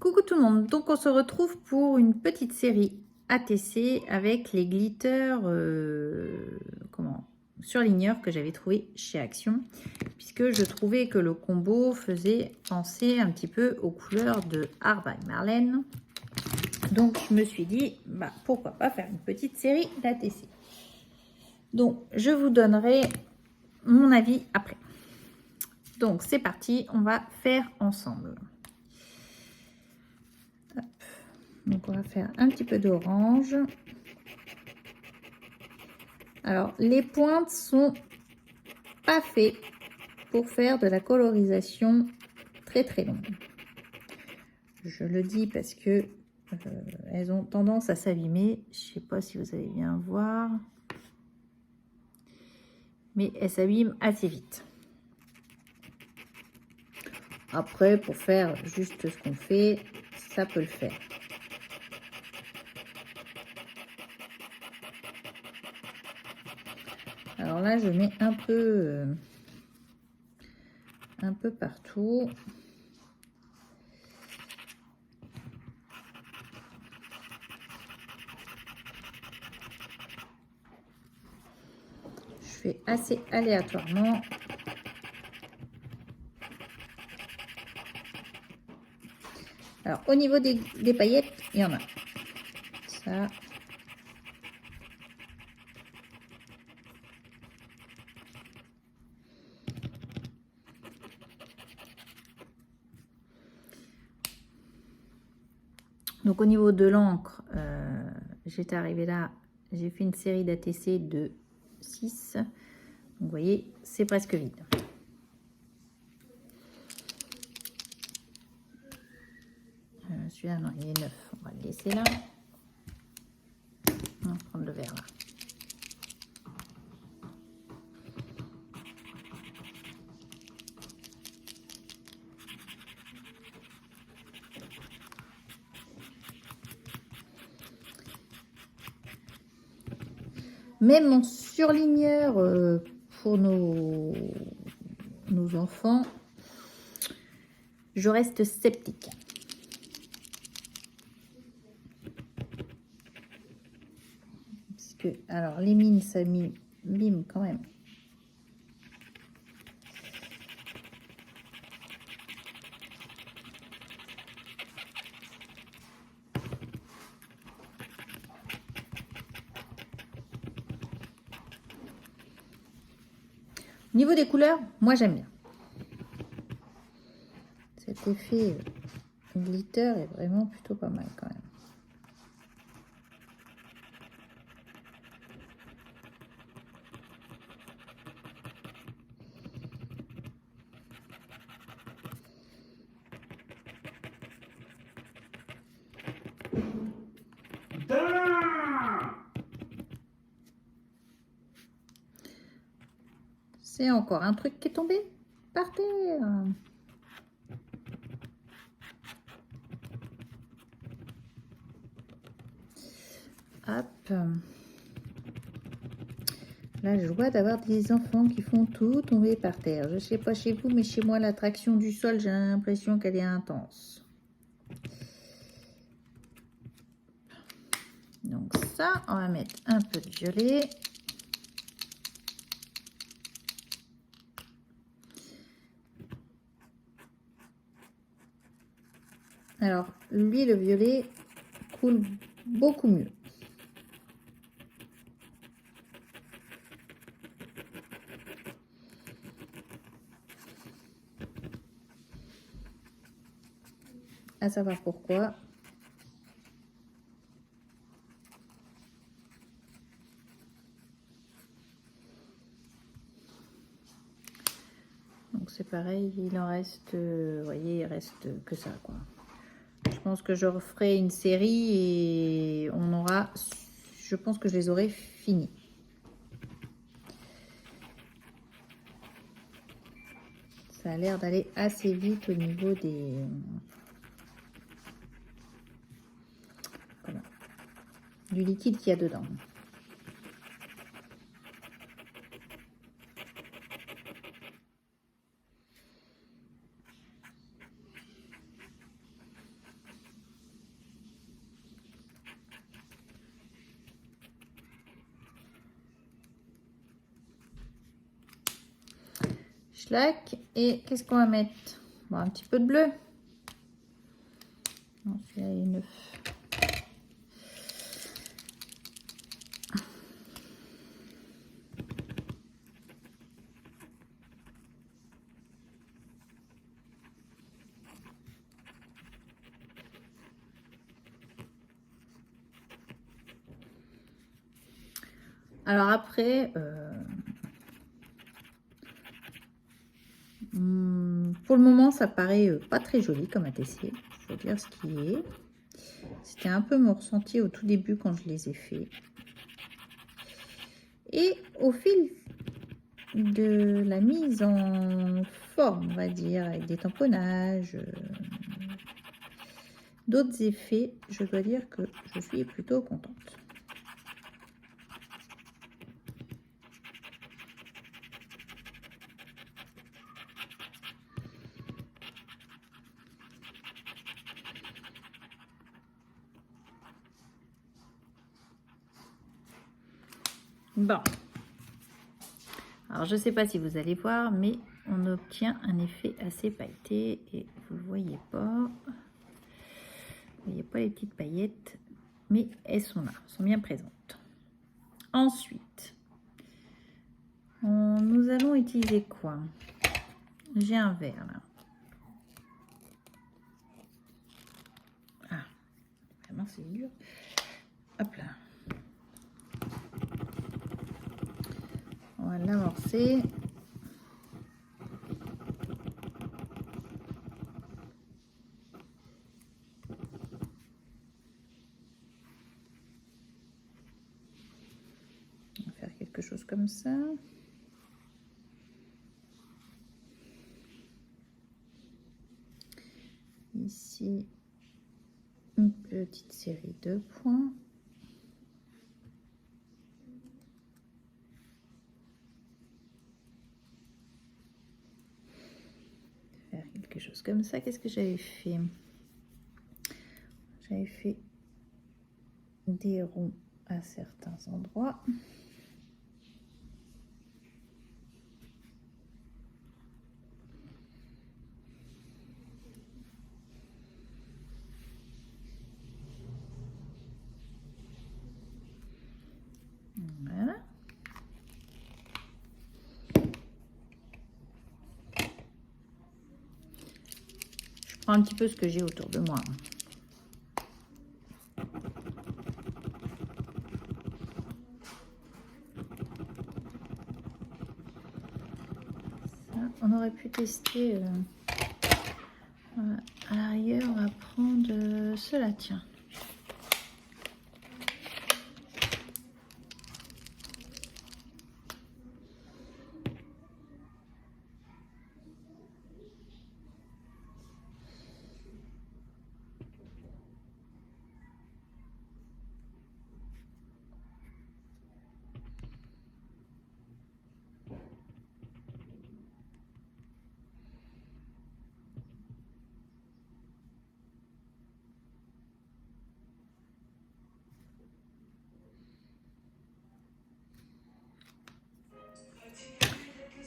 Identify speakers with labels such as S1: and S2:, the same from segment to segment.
S1: Coucou tout le monde, donc on se retrouve pour une petite série ATC avec les glitters surligneurs que j'avais trouvé chez Action, puisque je trouvais que le combo faisait penser un petit peu aux couleurs de Art by Marlene. Donc je me suis dit, pourquoi pas faire une petite série d'ATC. Donc je vous donnerai mon avis après. Donc c'est parti, on va faire ensemble. Hop. Donc on va faire un petit peu d'orange. Alors les pointes sont pas faites pour faire de la colorisation très longue. Je le dis parce que elles ont tendance à s'abîmer. Je sais pas si vous allez bien voir, mais elles s'abîment assez vite. Après, pour faire juste ce qu'on fait, ça peut le faire. Alors là, je mets un peu partout. Je fais assez aléatoirement. Alors, au niveau des paillettes, il y en a. Ça. Donc, au niveau de l'encre, j'étais arrivée là. J'ai fait une série d'ATC de 6. Donc, vous voyez, c'est presque vide. Celui-là, non, il est neuf. On va le laisser là. On va prendre le vert là. Même en surligneur pour nos enfants, je reste sceptique. Parce que, alors, les mines, ça mime quand même. Au niveau des couleurs, moi j'aime bien. Cet effet glitter est vraiment plutôt pas mal quand même. C'est encore un truc qui est tombé par terre. Hop. La joie d'avoir des enfants qui font tout tomber par terre. Je ne sais pas chez vous, mais chez moi, l'attraction du sol, j'ai l'impression qu'elle est intense. Donc ça, on va mettre un peu de violet. Alors, lui, le violet coule beaucoup mieux. À savoir pourquoi. Donc c'est pareil, il en reste, vous voyez, il reste que ça, quoi. Je pense que je referai une série et on aura, je pense que je les aurai finis. Ça a l'air d'aller assez vite au niveau des... Voilà, du liquide qu'il y a dedans. schlack. Et qu'est-ce qu'on va mettre? Bon, un petit peu de bleu. Non, celui-là est neuf. Alors après, pour le moment, ça paraît pas très joli comme ATC. Il faut dire ce qui est. C'était un peu mon ressenti au tout début quand je les ai faits. Et au fil de la mise en forme, on va dire, avec des tamponnages, d'autres effets, je dois dire que je suis plutôt contente. Bon, alors je ne sais pas si vous allez voir, mais on obtient un effet assez pailleté et vous ne le voyez pas. Vous voyez pas les petites paillettes, mais elles sont là, elles sont bien présentes. Ensuite, nous allons utiliser quoi? J'ai un verre là. Ah, vraiment c'est dur. Hop là. On va l'amorcer. On va faire quelque chose comme ça. Ici, une petite série de points. Faire quelque chose comme ça. Qu'est-ce que j'avais fait? J'avais fait des ronds à certains endroits. Voilà. Je prends un petit peu ce que j'ai autour de moi. Ça, on aurait pu tester. À l'arrière, on va prendre cela, tiens.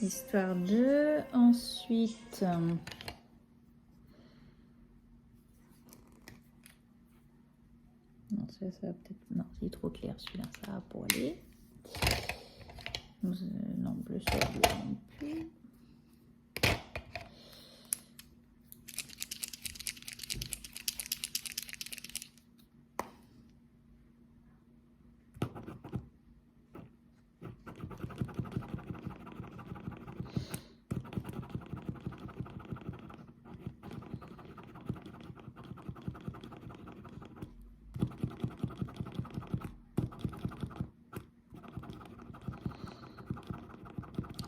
S1: Histoire de... Ensuite... Non, ça va peut-être... Non, il est trop clair celui-là, ça va pour aller. Non, bleu sur bleu non plus.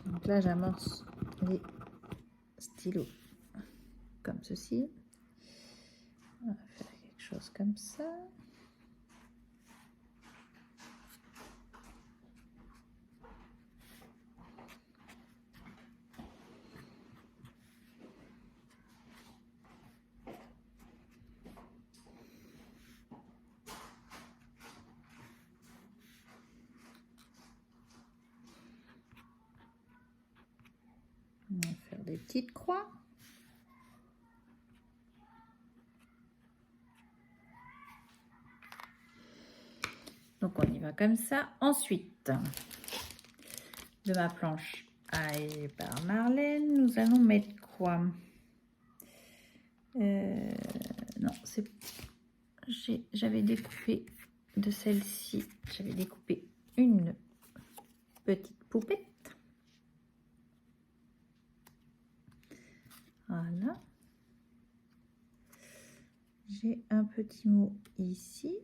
S1: Donc là, j'amorce les stylos comme ceci. On va faire quelque chose comme ça. On va faire des petites croix. Donc on y va comme ça. Ensuite, de ma planche Aïe par Marlène, nous allons mettre quoi? Non, c'est... J'avais découpé de celle-ci, j'avais découpé une petite poupette. Voilà. J'ai un petit mot ici.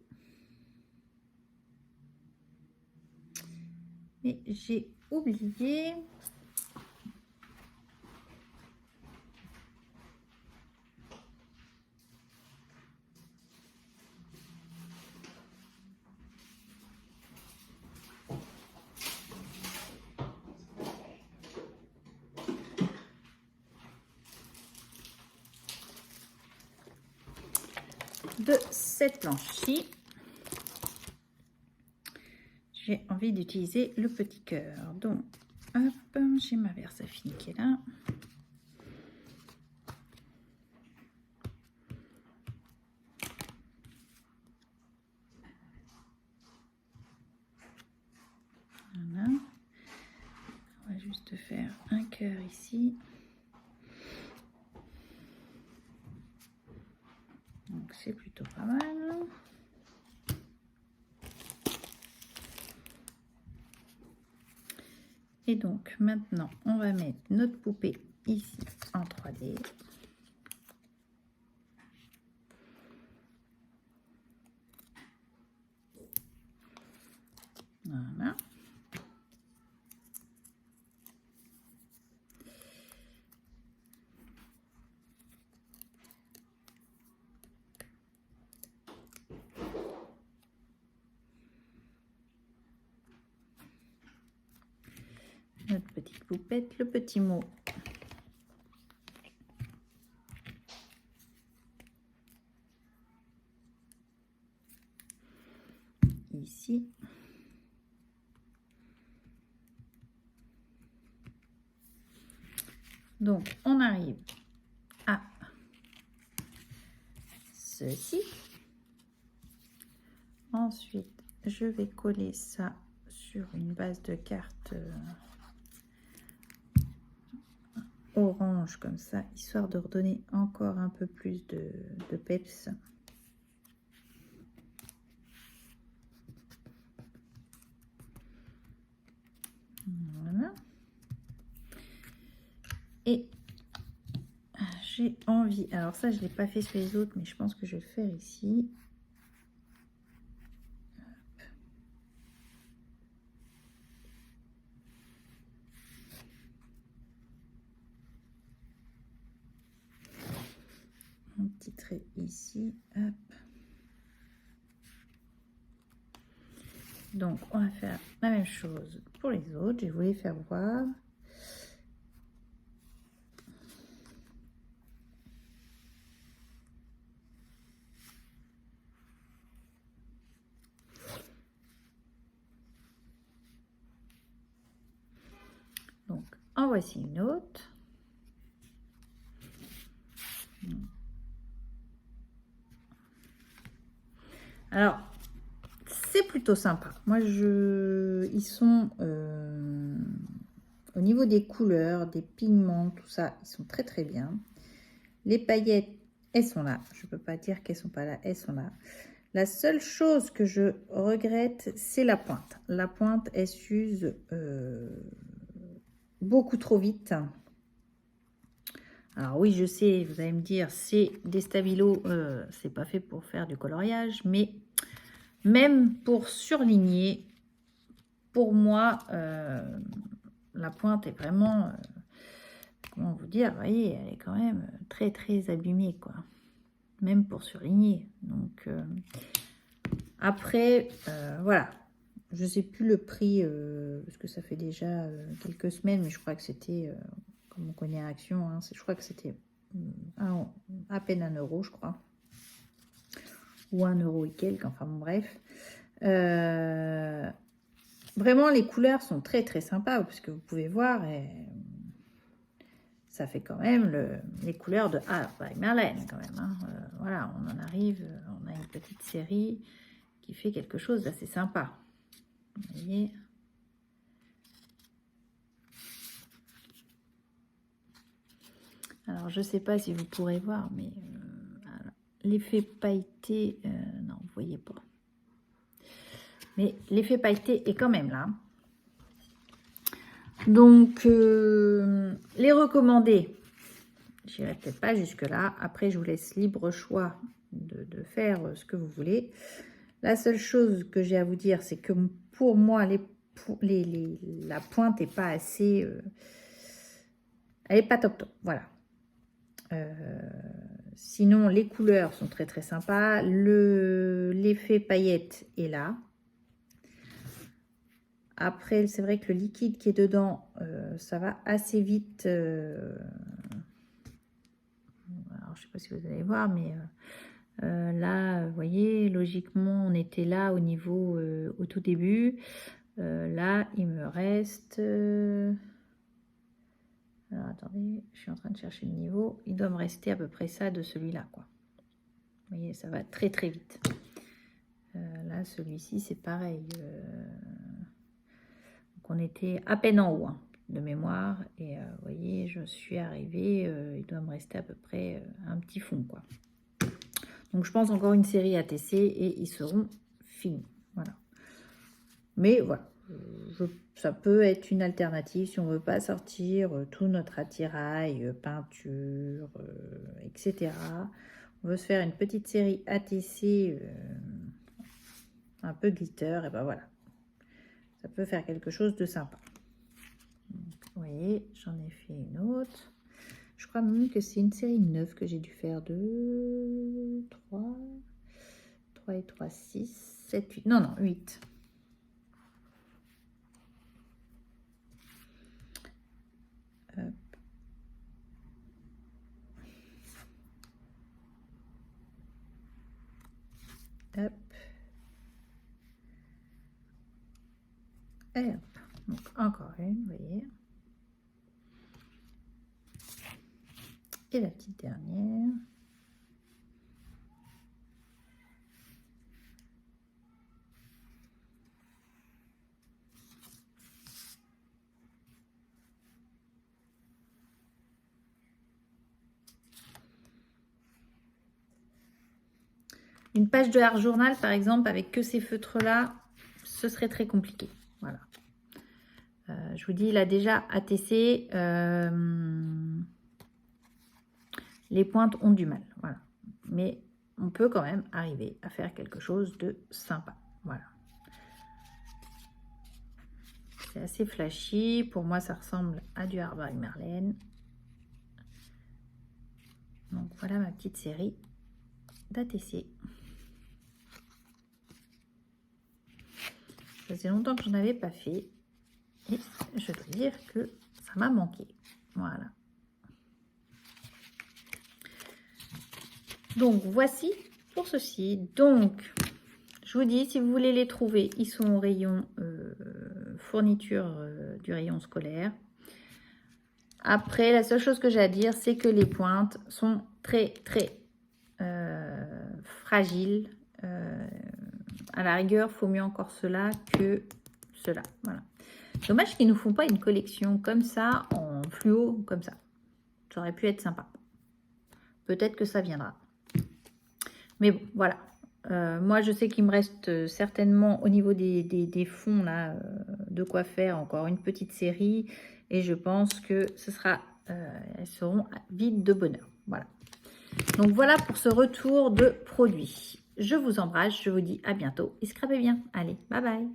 S1: Mais j'ai oublié. De cette planche-ci, j'ai envie d'utiliser le petit cœur. Donc, hop, j'ai ma Versafine qui est là. Voilà. On va juste faire un cœur ici. Donc, c'est plutôt pas mal. Et donc, maintenant, on va mettre notre poupée ici en 3D. Voilà. Notre petite poupette, le petit mot. Ici. Donc, on arrive à ceci. Ensuite, je vais coller ça sur une base de carte orange comme ça, histoire de redonner encore un peu plus de peps. Voilà. Et j'ai envie, alors ça je ne l'ai pas fait sur les autres, mais je pense que je vais le faire ici. Un petit trait ici, hop. Donc on va faire la même chose pour les autres, je voulais faire voir. Donc en voici une autre. Alors, c'est plutôt sympa. Moi, ils sont au niveau des couleurs, des pigments, tout ça, ils sont très très bien. Les paillettes, elles sont là. Je ne peux pas dire qu'elles sont pas là, elles sont là. La seule chose que je regrette, c'est la pointe. La pointe, elle s'use beaucoup trop vite. Alors oui, je sais, vous allez me dire, c'est des stabilos, c'est pas fait pour faire du coloriage, mais même pour surligner, pour moi, la pointe est vraiment, comment vous dire, vous voyez, elle est quand même très très abîmée, quoi. Même pour surligner. Donc, après, voilà. Je sais plus le prix, parce que ça fait déjà quelques semaines, mais je crois que c'était... comme on connaît Action, hein, je crois que c'était à peine 1 euro, je crois. Ou 1 euro et quelques, enfin bon, bref. Vraiment, les couleurs sont très très sympas, parce que vous pouvez voir, ça fait quand même les couleurs de Art by Marlène quand même. Hein. Voilà, on en arrive, on a une petite série qui fait quelque chose d'assez sympa. Vous voyez ? Alors, je ne sais pas si vous pourrez voir, mais l'effet pailleté, non, vous ne voyez pas. Mais l'effet pailleté est quand même là. Donc, les recommandés, je n'irai peut-être pas jusque-là. Après, je vous laisse libre choix de faire ce que vous voulez. La seule chose que j'ai à vous dire, c'est que pour moi, la pointe n'est pas assez... elle n'est pas top top, voilà. Sinon, les couleurs sont très très sympas. L'effet paillette est là. Après, c'est vrai que le liquide qui est dedans, ça va assez vite. Alors, je ne sais pas si vous allez voir, mais là, vous voyez, logiquement, on était là au niveau, au tout début. Là, il me reste... alors, attendez, je suis en train de chercher le niveau. Il doit me rester à peu près ça de celui-là, quoi. Vous voyez, ça va très, très vite. Là, celui-ci, c'est pareil. Donc, on était à peine en haut, hein, de mémoire. Et vous voyez, je suis arrivée. Il doit me rester à peu près un petit fond, quoi. Donc, je pense encore une série ATC et ils seront finis. Voilà. Mais voilà. Ça peut être une alternative si on ne veut pas sortir tout notre attirail, peinture, etc. On veut se faire une petite série ATC un peu glitter, et ben voilà. Ça peut faire quelque chose de sympa. Donc, vous voyez, j'en ai fait une autre. Je crois même que c'est une série 9 que j'ai dû faire. 2, 3 et 3, 6, 7, 8. Non, 8. Hop. Hop. Et hop. Donc encore une, vous voyez. Et la petite dernière. Une page de art journal, par exemple, avec que ces feutres-là, ce serait très compliqué. Voilà. Je vous dis, il a déjà ATC. Les pointes ont du mal. Voilà. Mais on peut quand même arriver à faire quelque chose de sympa. Voilà. C'est assez flashy. Pour moi, ça ressemble à du Art by Marlène. Donc, voilà ma petite série d'ATC. Ça faisait longtemps que je n'avais pas fait. Et je dois dire que ça m'a manqué. Voilà. Donc, voici pour ceci. Donc, je vous dis, si vous voulez les trouver, ils sont au rayon fourniture du rayon scolaire. Après, la seule chose que j'ai à dire, c'est que les pointes sont très, très fragiles. À la rigueur, il faut mieux encore cela que cela. Voilà. Dommage qu'ils ne nous font pas une collection comme ça, en fluo, comme ça. Ça aurait pu être sympa. Peut-être que ça viendra. Mais bon, voilà. Moi, je sais qu'il me reste certainement au niveau des fonds, là, de quoi faire encore une petite série. Et je pense que ce sera, elles seront vides de bonheur. Voilà. Donc, voilà pour ce retour de produit. Je vous embrasse, je vous dis à bientôt et scrapez bien. Allez, bye bye.